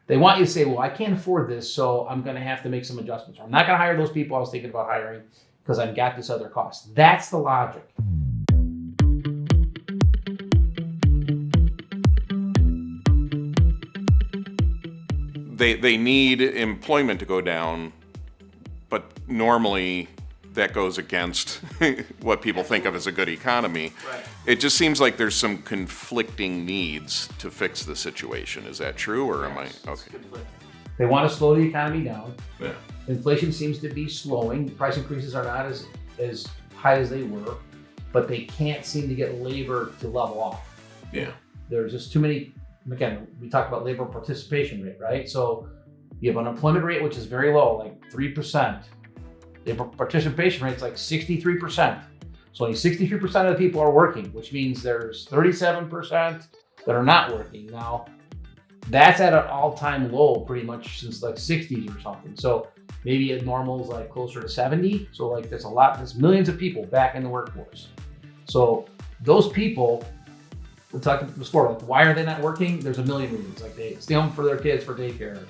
They want you to say, well, I can't afford this, so I'm going to have to make some adjustments. Or I'm not going to hire those people I was thinking about hiring because I've got this other cost. That's the logic. They need employment to go down, but normally that goes against what people think of as a good economy. Right. It just seems like there's some conflicting needs to fix the situation. Is that true, or am I okay? They want to slow the economy down. Yeah. Inflation seems to be slowing. Price increases are not as high as they were, but they can't seem to get labor to level off. Yeah. There's just too many. Again, we talk about labor participation rate, right? So you have unemployment rate, which is very low, like 3%. Labor participation rate is like 63%. So only 63% of the people are working, which means there's 37% that are not working. Now, that's at an all-time low pretty much since like 60s or something. So maybe a normal is like closer to 70. So like there's millions of people back in the workforce. So those people, we talked before, like why are they not working? There's a million reasons. Like they stay home for their kids for daycare.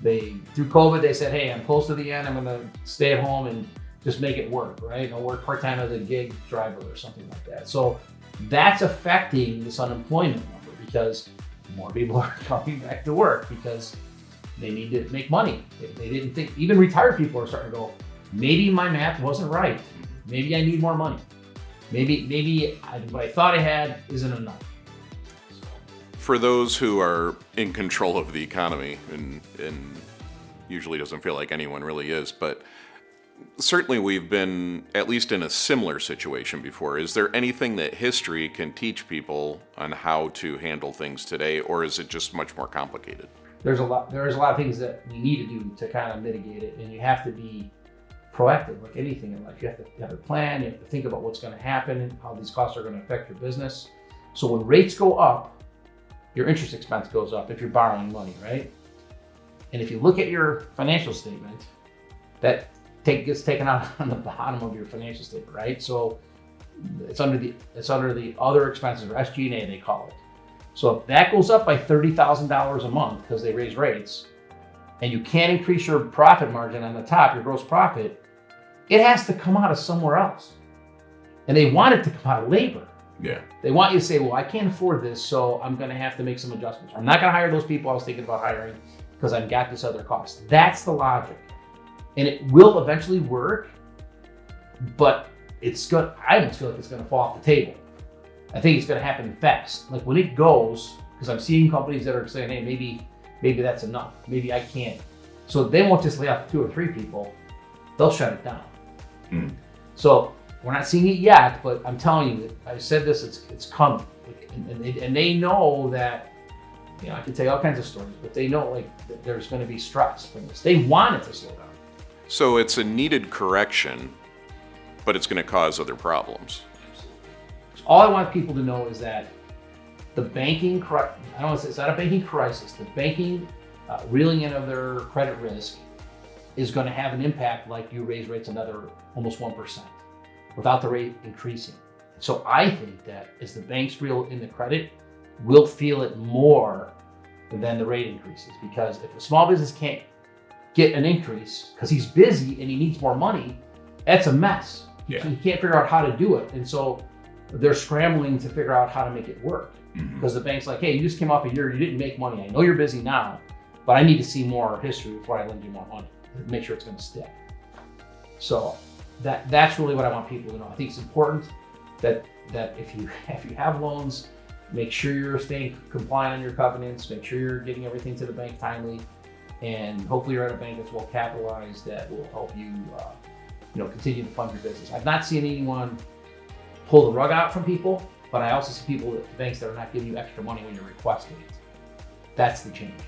Through COVID, they said, hey, I'm close to the end. I'm going to stay at home and just make it work, right? I'll work part-time as a gig driver or something like that. So that's affecting this unemployment number because more people are coming back to work because they need to make money. They didn't think, even retired people are starting to go, maybe my math wasn't right. Maybe I need more money. Maybe what I thought I had isn't enough. For those who are in control of the economy, and usually doesn't feel like anyone really is, but certainly we've been at least in a similar situation before. Is there anything that history can teach people on how to handle things today, or is it just much more complicated? There's a lot of things that we need to do to kind of mitigate it, and you have to be proactive like anything in life. You have to have a plan, you have to think about what's going to happen and how these costs are going to affect your business. So when rates go up, your interest expense goes up if you're borrowing money, right? And if you look at your financial statement, that gets taken out on the bottom of your financial statement, right? So it's under the other expenses, or SG&A they call it. So if that goes up by $30,000 a month because they raise rates, and you can't increase your profit margin on the top, your gross profit, it has to come out of somewhere else. And they want it to come out of labor. Yeah. They want you to say, well, I can't afford this, so I'm going to have to make some adjustments. I'm not going to hire those people I was thinking about hiring because I've got this other cost. That's the logic. And it will eventually work, but I almost feel like it's going to fall off the table. I think it's going to happen fast. Like when it goes, because I'm seeing companies that are saying, hey, maybe that's enough. Maybe I can't. So they won't just lay off 2 or 3 people. They'll shut it down. So we're not seeing it yet, but I'm telling you, I said this, it's coming. And they know that, I can tell you all kinds of stories, but they know that there's going to be stress from this. They want it to slow down. So it's a needed correction, but it's going to cause other problems. All I want people to know is that the banking, it's not a banking crisis. The banking reeling in of their credit risk is going to have an impact like you raise rates another almost 1%. Without the rate increasing. So I think that as the banks reel in the credit, we'll feel it more than the rate increases, because if a small business can't get an increase because he's busy and he needs more money, that's a mess. Yeah. He can't figure out how to do it. And so they're scrambling to figure out how to make it work. Because the bank's like, hey, you just came off a year, you didn't make money. I know you're busy now, but I need to see more history before I lend you more money to make sure it's going to stick. So that's really what I want people to know. I think it's important that if you have loans, make sure you're staying compliant on your covenants, make sure you're getting everything to the bank timely, and hopefully you're at a bank that's well capitalized that will help you continue to fund your business. I've not seen anyone pull the rug out from people, but I also see banks that are not giving you extra money when you're requesting it. That's the change.